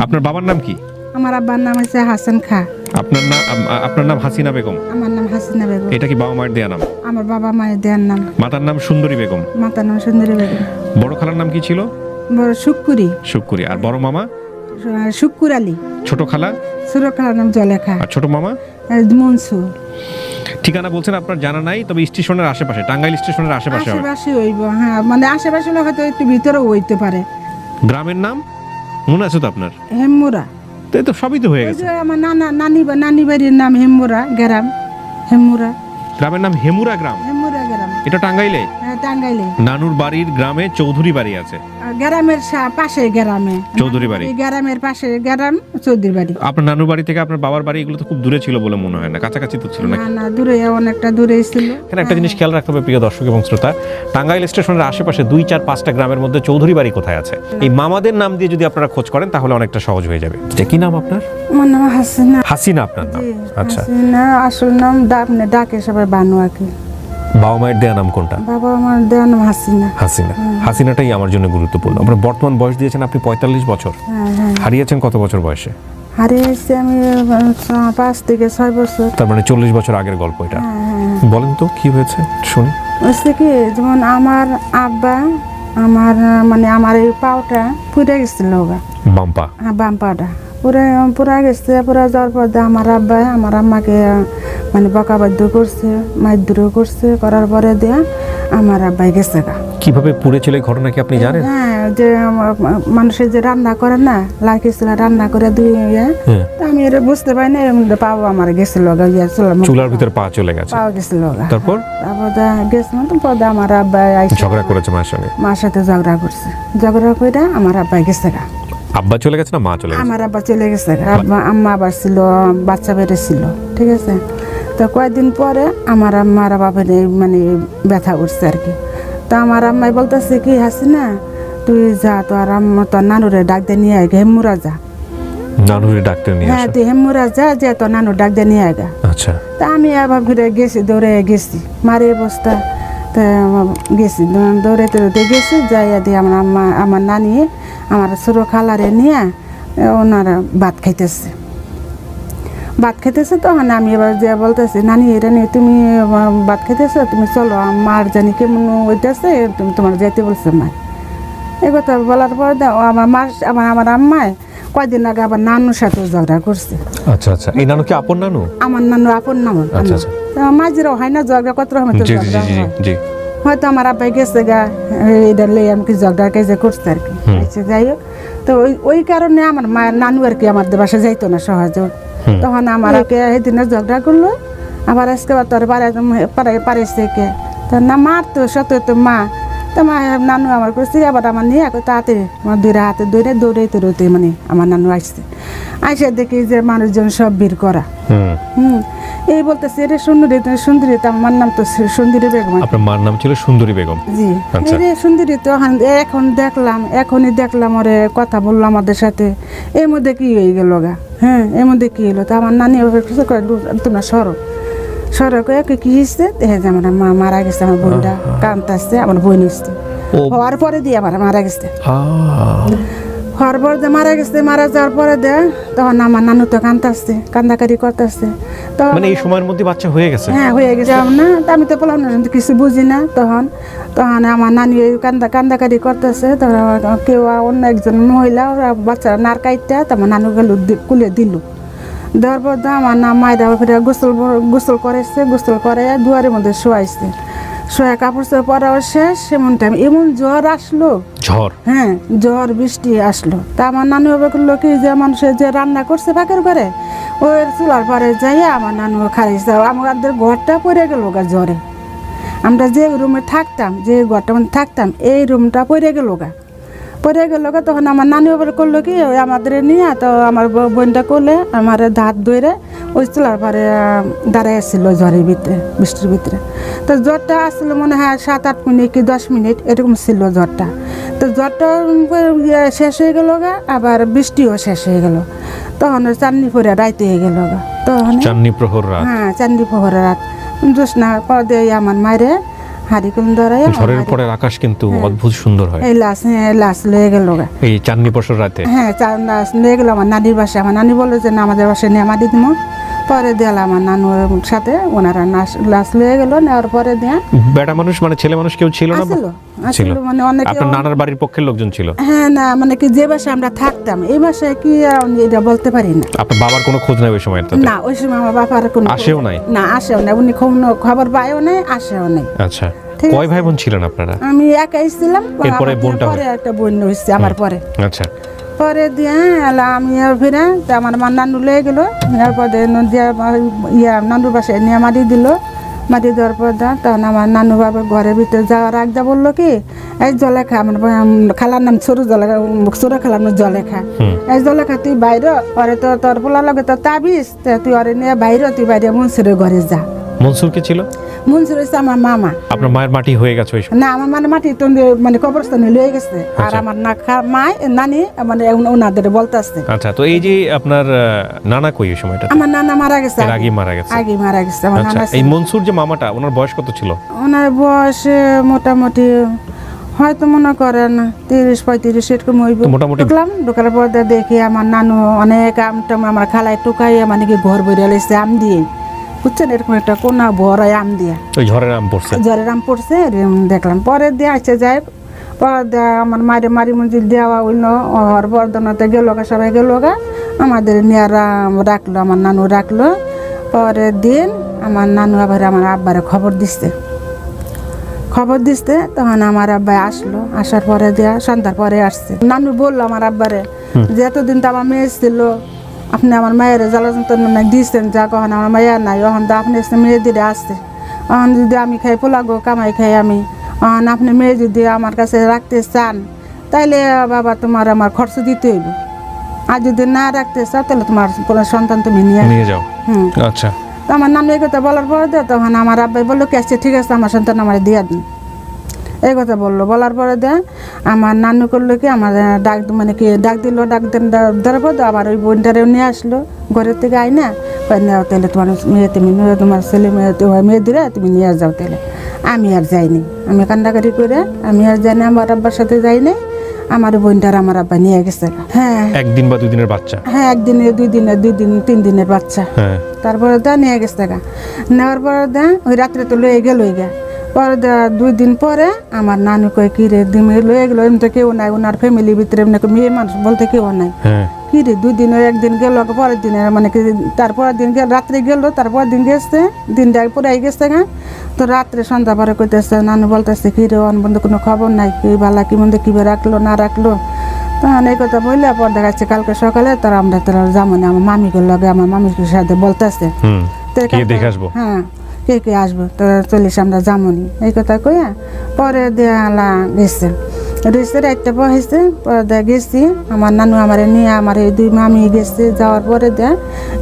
আপনার বাবার নাম কি? আমার আব্বার নাম হচ্ছে হাসান খা। আপনার নাম হাসিনা বেগম? আমার নাম হাসিনা বেগম। এটা কি বাবা মায়ের দেয়া নাম? আমার বাবা মায়ের দেয়ার নাম। মাতার নাম সুন্দরী বেগম। মাতার নাম সুন্দরী বেগম। বড় খালার নাম কি ছিল? বড় শুক্কুরি। শুক্কুরি। আর বড় মামা? শুক্কুর আলী। ছোট খালা? ছোট খালার নাম জলেখা। আর ছোট মামা? মনসুর। ঠিকানা বলছেন আপনার জানা নাই, তবে স্টেশনের আশেপাশে, টাঙ্গাইল স্টেশনের আশেপাশে হবে। আশেপাশে হইব, হ্যাঁ, মানে আশেপাশে হয়তো একটু ভিতরেও হইতে পারে। গ্রামের নাম মনে আছে তো আপনার? হেমুরা। তাই তো, সবই তো হয়ে গেছে। আমার নানি বাড়ির নাম হেমুরা গ্রাম। হেমুরা গ্রামের নাম হেমুরা গ্রাম। হেমুরা গ্রাম। এটা টাঙ্গাইলে? হ্যাঁ, টাঙ্গাইলে। নানুর বাড়ির গ্রামে চৌধুরী বাড়ি আছে। গ্রামের পাশে গ্রামে চৌধুরী বাড়ি। গ্রামের পাশে গ্রাম চৌধুরী বাড়ি। আপনার নানুর বাড়ি থেকে আপনার বাবার বাড়ি এগুলো তো খুব দূরে ছিল বলে মনে হয় না, কাছাকাছি তো ছিল নাকি? না, দূরে, অনেকটা দূরে ছিল। এখানে একটা জিনিস খেয়াল রাখতে হবে প্রিয় দর্শক এবং শ্রোতা, টাঙ্গাইল স্টেশনের আশেপাশে 2, 4, 5টা গ্রামের মধ্যে চৌধুরী বাড়ি কোথায় আছে, এই মামাদের নাম দিয়ে যদি আপনারা খোঁজ করেন তাহলে অনেকটা সহজ হয়ে যাবে। কি নাম আপনার? আমার নাম হাসিনা। হাসিনা আপনার নাম? আচ্ছা। হাসিনা আসল নাম ডাকে সবাই বানু আঁকে। বাবা মায়ের দেয়া নাম কোনটা? বাবা আমার দেওয়ার নাম হাসিনা। হাসিনা। হাসিনাটাই আমার জন্য গুরুত্বপূর্ণ। আপনার বর্তমান বয়স দিয়েছেন আপনি 45 বছর। হ্যাঁ। হারিয়েছেন কত বছর বয়সে? হারিয়েছি আমি 5 থেকে 6 বছর। তার মানে 40 বছর আগের গল্প এটা। বলেন তো কি হয়েছে শুনি। হচ্ছে কি, যেমন আমার আব্বা আমার এই পাওটা পুড়ে গেছিল। বাম্পা? হ্যাঁ, বাম পাটা পুরা গেছে। পুরা যাওয়ার পর আমার আব্বা আমার আম্মাকে বকাবাধ্য করছে, মারধরও করছে। করার পরে দিয়ে আমার আব্বাই গেছে গা। কিভাবে পুড়েছিল এই ঘটনা কি আপনি জানেন? হ্যাঁ, যে মানুষের যে রান্না করে না, লাইকেছিল রান্না করে ধুয়ে, আমি এটা বুঝতে পারি না, পাও আমার গেছিল চুলার ভিতরে পা চলে গেছে। পাওয়া গেছিল। তারপর গেছিলাম তো পরে আমার আব্বা ঝগড়া করেছে মায়ের সঙ্গে? মার সাথে ঝগড়া করছে। ঝগড়া করে আমার আব্বাই গেছে গা। আব্বা চলে গেছে না মা চলে গেছে? আমার আব্বা চলে গেছে। আম্মা আবার ছিল, বাচ্চা বেড়েছিল, ঠিক আছে। তো কয়েকদিন পরে আমার আম্মার বাবার ব্যথা উঠছে আর কি। তো আমার আম্মাই বলতেছে কি, হাসিনা তুই যা, তোর নানুরে ডাক দিয়ে নিয়ে আগে, হেমুরা যা। নানুরে ডাকতে নিয়ে? হ্যাঁ, তুই হেমুরা যা, যে তোর নানুর ডাক দিয়ে নিয়ে আগে। আচ্ছা। তা আমি আবার ঘুরে গেছি, দৌড়ে গেছি, মারে অবস্থা। তা গেছি, দৌড়াইতে গেছি, যাইয়া দিয়ে আমার নানি আমার ছোট খালারে নিয়ে ওনারা ভাত খাইতেছে। তখন আমি এবার যে বলতেছি, নানি এটা নিয়ে তুমি ভাত খাইতেছো, তুমি চলো, মার জানি কেমন ওইটাছে, তুমি তোমার যেতে বলছে মা। এই কথা বলার পর আমার আম্মায় কয়দিন আগে আবার নানুর সাথে ঝগড়া করছে। আচ্ছা আচ্ছা। এই নানু কি আপন নানু? আমার নানু আপন নানু। আচ্ছা আচ্ছা। মাঝিরাও হয় না ঝগড়া, কত রকমের ঝগড়া হয়। জি। হয়তো আমার আব্বাই গেছে গা, এটা লই আমাকে ঝগড়া কাজে করছে আর কি। আচ্ছা, যাই হোক। তো ওই কারণে আমার মায়ের নানু আর কি আমাদের বাসায় যাইতো না সহজে। তখন আমার সেদিনে ঝগড়া করলো, আবার আজকে তোর পারেছে কে, তো না মার তো সত্য তো মা। তো মা নানু আমার করছে, আবার আমার নিয়ে তাড়াতাড়ি আমার 2 হাতে দৌড়াইতে আমার নানু আসছে। আইসে দেখি যে মানুষজন সব ভিড় করা। এই বলতেছে, এটা সুন্দরী তো, আমার নাম তো সুন্দরী বেগম। আপনার মার নাম ছিল সুন্দরী বেগম? জি। রে সুন্দরী তো এখনই দেখলাম ওরে কথা বললো আমাদের সাথে। এর মধ্যে কি হয়ে গেল গা? হ্যাঁ, এর মধ্যে কি হলো? তো আমার নানি তোমরা সরো কয়ে কি হয়েছে, দেখে যে আমার মা মারা গেছে, আমার বোনটা কাঁদতেছে, আমার বোন এসছে হওয়ার পরে দিয়ে আমার মারা গেছে। হওয়ার পর দিয়ে মারা গেছে। মারা যাওয়ার পরে দে তখন আমার নানু তো কান্দাকারি করতেছে। মানে এই সময়ের মধ্যে বাচ্চা হয়ে গেছে? হ্যাঁ, হয়ে গেছে না। আমি তো বললাম না, কিছু বুঝি না। তখন আমার নানি কান্দাকারি করতেছে। তখন কেউ অন্য একজন মহিলা বাচ্চা নার কাইতে আমার নানু গেল কুলে দিল। দেওয়ার পর আমার মায়েরা ফিরে গোসল করেছে। গোসল করে দুয়ারের মধ্যে শোয়াইছে। শোয়া কাপড় পরাও শেষ, এমন টাইম এমন জ্বর আসলো। ঝড়? হ্যাঁ, জ্বর বৃষ্টি আসলো। তা আমার নানু করলো কি, যে মানুষের যে রান্না করছে ফাঁকের ঘরে, ওই চুলার পরে যাইয়া আমার নানু খাইছে। আমাদের ঘরটা পড়ে গেল গা জ্বরে। আমরা যে রুমে থাকতাম, যে ঘরটা থাকতাম, এই রুমটা পড়ে গেল গা। তখন আমার নানি করলো কি, আমাদের নিয়ে তো আমার বোনটা করলে আমার দাঁত ধরে ওই চুলার পরে দাঁড়াই আসছিল জ্বরের ভিতরে, বৃষ্টির ভিতরে। তো জ্বরটা আসছিল মনে হয় 7-8 মিনিট কি 10 মিনিট এরকম ছিল জ্বরটা। তো জ্বরটা শেষ হয়ে গেল গা, আবার বৃষ্টিও শেষ হয়ে গেল। তখন চাঁদনি পরে রাইতে হয়ে গেল গা। তখন চাঁদনি প্রহর রাত? হ্যাঁ, চাঁদনি প্রহর রাত। জ্যোৎস্না পদে আমার মায়েরে হারিকেন ধরাই ঝড়ের পরে আকাশ কিন্তু অদ্ভুত সুন্দর হয়। এই লাশ লয়ে গেল গা। এই চাঁদনি পরশুর রাতে হ্যাঁ লাশ লয়ে গেল আমার নানির বাসায়। আমার নানি বললো যে না আমাদের বাসায় নিয়ে মাটি দিব। পরে দিল আমার নানুর সাথে ওনারা লাশ লয়ে গেল। নেওয়ার পরে দিয়া বেটা মানুষ মানে ছেলে মানুষ কেউ ছিল না? ছিল মানে অনেকে। আপনার নানার বাড়ির পক্ষের লোকজন ছিল? হ্যাঁ না মানে কি যে বাসায় আমরা থাকতাম এই বাসায় কি এটা বলতে পারি না। আপনার বাবার কোনো খোঁজ নাই ওই সময়? না ওই সময় আমার বাবার কোনো আসেও নাই? না আসেও নাই, উনি খবর পায়ও নাই, আসেও নাই। আচ্ছা, কয় ভাই বোন ছিলেন আপনারা? আমি একাই ছিলাম। এরপরে বোনটা পরে একটা বোন হয়েছে আমার পরে। আচ্ছা, পরে দিয়ে আমি ফিরে আমার মা নানু লয়ে গেলো। নেওয়ার পরে নানুর বাসায় নিয়ে মাটি দিল। মাটি দেওয়ার পর তখন আমার নানু বাবা ঘরের ভিতরে যাওয়ার আগ যা বললো কি এই জলেখা, আমার খালার নাম সরু জলেখা, সরু খালার নাম জলেখা। এই জলেখা তুই বাইরে পরে তো তোর পোলার লগে তো তাবিস, তুই অরে নিয়ে বাইরে, তুই বাইরে মনসুরের ঘরে যা। মনসুর কে ছিল? মনসুর হচ্ছে আমার মামা। আপনার মায়ের মাটি হয়ে গেছে ওই সময়? না আমার মানে মাটি তো মানে কবরস্থানে লয়ে গেছে। আর আমার মা নানি মানে ওনাদের বলতে আসছে। আচ্ছা, তো এই যে আপনার নানা কই ওই সময়টা? আমার নানা মারা গেছে, আগে মারা গেছে। আগে মারা গেছে আমার নানা। এই মনসুর যে মামাটা, ওনার বয়স কত ছিল? ওনার বয়স মোটামুটি হয়তো মনে করেন 30-35 এরকম হইব। ঢুকলাম, ঢোকার পর দেখি আমার নানু অনেক আমটাম আমার খালায় টুকাইয়া মানে কি ঘর বইরে লাইছে আম দিয়ে, বুঝছেন, এরকম একটা কোনা ভরাই আম দিয়া। ওই ঝড়ের আম পড়ছে? ঝড়ের আম পড়ছে দেখলাম। পরে দিয়ে আসছে যাই, পরে আমার মারি মঞ্জিল দেওয়া হইল। ওর বর্ধনাতে গেল গা, সবাই গেল গা, আমাদের নিয়ে রাখলো, আমার নানু রাখলো। পরের দিন আমার নানু আবার আমার আব্বারে খবর দিচ্ছে। তখন আমার আব্বাই আসলো। আসার পরে দিয়া সন্ধ্যার পরে আসছে। নানু বললো আমার আব্বারে যে এতদিন তো আমার মেয়ে ছিল, আপনি আমার মায়ের জ্বালা যন্ত্রণা দিচ্ছেন, যা কখন আমার মায়ের নাই, এখন তো আপনি মেয়ে দিলে আসছে, এখন যদি আমি খাই পোলাগো কামাই খাই আমি, এখন আপনি মেয়ে যদি আমার কাছে রাখতে চান তাইলে বাবা তোমার আমার খরচ দিতে হইব, আর যদি না রাখতে চাও তাহলে তোমার কোনো সন্তান তুমি নিয়ে যাও। আচ্ছা, তো আমার নানু এই কথা বলার পরে তখন আমার আব্বাই বললো কি আচ্ছা ঠিক আছে আমার সন্তান আমার দিয়ে দিন, এই কথা বললো। বলার পরে আমার নানু করলো কি আমার ডাক দিল, দেওয়ার পর আবার ওই বোনটারেও নিয়ে আসলো ঘরের থেকে আই না, তাহলে তোমার মেয়ে তুমি তোমার ছেলে মেয়ে দিলে তুমি নিয়ে যাও। তাহলে আমি আর যাইনি, আমি কান্দাকাটি করে আমি আর যাইনি, আমার আব্বার সাথে যাইনি। আমার বোনটার আমার আব্বা নিয়ে গেছে। হ্যাঁ, একদিন বা 2 দিনের বাচ্চা? হ্যাঁ, একদিনে 2 দিনের 3 দিনের বাচ্চা। তারপরে নিয়ে গেছে। নেওয়ার পরে ওই রাত্রে তো লয়ে গেল। পরে 2 দিন পরে আমার নানু কয় কি রে দিমে লয়ে গেল, এমনি তো কেউ নাই, ওনার ফ্যামিলির ভিতরে এমনি মেয়ে মানুষ বলতে কেউ নাই। কি রে 2 দিন, একদিন গেল, পরের দিন মানে কি তারপরের দিন রাত্রে গেল, তারপরের দিন গেছে, দিনটা পরে গেছে। তো রাত্রে সন্ধ্যা পরে কইতেছে, নানু বলতেছে কি রে অন বন্ধু কোনো খবর নাই, কি বালা কি মন্দ কিভাবে রাখলো না রাখলো। তখন এই কথা বললে পর দেখাচ্ছে কালকে সকালে তারা আমরা যাবো না, আমার মামিকে লগে আমার মামির সাথে বলতেছে হ্যাঁ কে আসবো, তো চল্লিশ আমরা যামনি, এই কথা কইয়া পরে দেয়ালা গেছে। রাইতে বসেছে, পরে গেছি আমার নানু আমারে নিয়ে, আমার এই 2 মামি গেছে। যাওয়ার পরে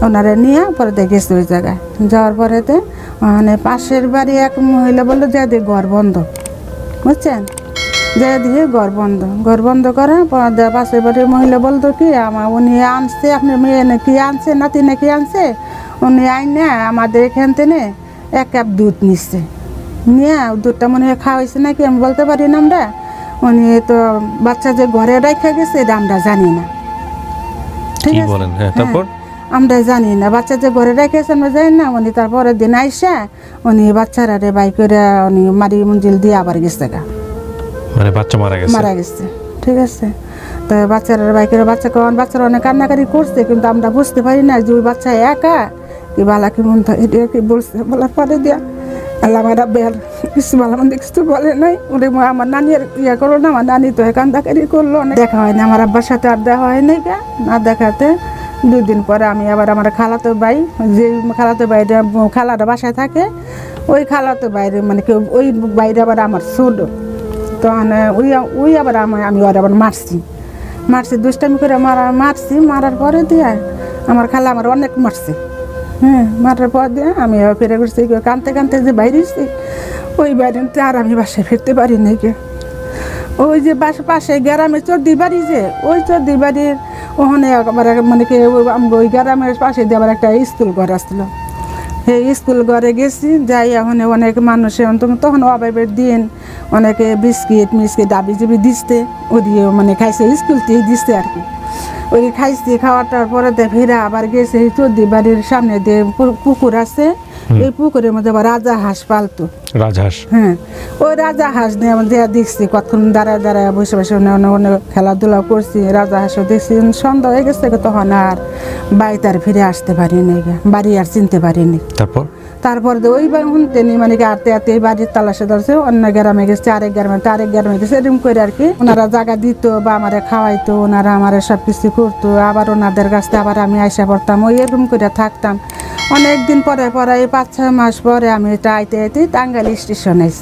ওনারে নিয়ে পরে গেছে ওই জায়গায়। যাওয়ার পরে মানে পাশের বাড়ি এক মহিলা বললো যে দিয়ে ঘর বন্ধ, বুঝছেন, যে দিয়ে ঘর বন্ধ করে। পরে পাশের বাড়ির মহিলা বলতো কি উনি আনছে আপনার মেয়ে নাকি আনছে, নাতি নাকি আনছে, উনি আইনে আমাদের এখান থেকে 1 কাপ দুধ নিচ্ছে, নিয়ে দুধটা মনে হয় খাওয়াইছে নাকি আমি বলতে পারি না। আমরা উনি তো বাচ্চা যে ঘরে রেখে গেছে এটা আমরা জানি না, ঠিক আছে, তারপর আমরা জানি না বাচ্চা যে ঘরে রেখেছে আমরা জানি না। উনি তারপরের দিন আইসা উনি বাচ্চারা বাই করে উনি মারি মঞ্জিল দিয়ে আবার গেছে, মানে বাচ্চা মারা গেছে, ঠিক আছে। তো বাচ্চারা বাই করে বাচ্চারা অনেক কান্নাকারি করছে, কিন্তু আমরা বুঝতে পারি না যে ওই বাচ্চা একা কি বালা কি মন এটা কি বলছে। বলার পরে আল্লাহ আমার বের কিছু ভালো মন্দ কিছু বলে নাই। ওরে আমার নানি করলো না, আমার নানি তো কান্দাকারি করলো, দেখা হয় না আমার আব্বার সাথে আর দেখা হয় নাই। না দেখাতে 2 দিন পরে আমি আবার আমার খালাতো ভাই, যে খালাতো ভাইটা খালাটা বাসায় থাকে, ওই খালাতো বাইরে মানে কেউ ওই বাইরে আবার আমার ছোট, তখন ওই আবার আমি ওর আবার মারছি দুষ্টামি করে মারছি। মারার পরে আমার খালা আমার অনেক মারছে। মারার পর আমি ফিরে করছি কানতে যে বাইরেছি, ওই বাইরে আর আমি বাসায় ফিরতে পারি নাই। ওই যে পাশে গ্রামে চর্দির বাড়ি, যে ওই চর্দির বাড়ির ওখানে আবার মানে কি ওই গ্রামের পাশে দিয়ে আবার একটা স্কুল ঘর আসছিল। সেই স্কুল ঘরে গেছি, যাই এখন অনেক মানুষে তখন অভাবের দিন, অনেকে বিস্কিট মিস্কিট ডাবি জুবি দিচ্ছে, ওদিকে মানে খাইছে, স্কুল থেকে দিচ্ছে আর কি। ওই খাইছি, খাওয়াটার পরে ফিরে আবার গেছে চৌধুরী বাড়ির সামনে দিয়ে পুকুর আছে, এই পুকুরের মধ্যে আবার রাজা হাঁস পালতো। রাজহাঁস? হ্যাঁ, ওই রাজা হাঁস নিয়ে দেয়া দেখছি, কতক্ষণ দাঁড়ায় দাঁড়ায় বসে বসে অনেক খেলাধুলা করছি, রাজা হাঁসও দেখছি। সন্ধ্যা হয়ে গেছে তখন আর বাড়িতে আর ফিরে আসতে পারিনি, বাড়ি আর চিনতে পারিনি। তারপর ওই শুনতে নি মানে কি আটতে আটতে এই বাড়ির তালাশে ধরছে, অন্য গ্রামে গেছে, আরেক গ্রামে গেছে, এরকম করে আর কি। ওনারা জায়গা দিত বা আমারে খাওয়াইতো, ওনারা আমার সব কিছু করতো, আবার ওনাদের কাছ থেকে আবার আমি আইসা পড়তাম, ওই এরকম করে থাকতাম। অনেকদিন পরে এই 5-6 মাস পরে আমি এটা আইতে টাঙ্গাইল স্টেশন আইছি।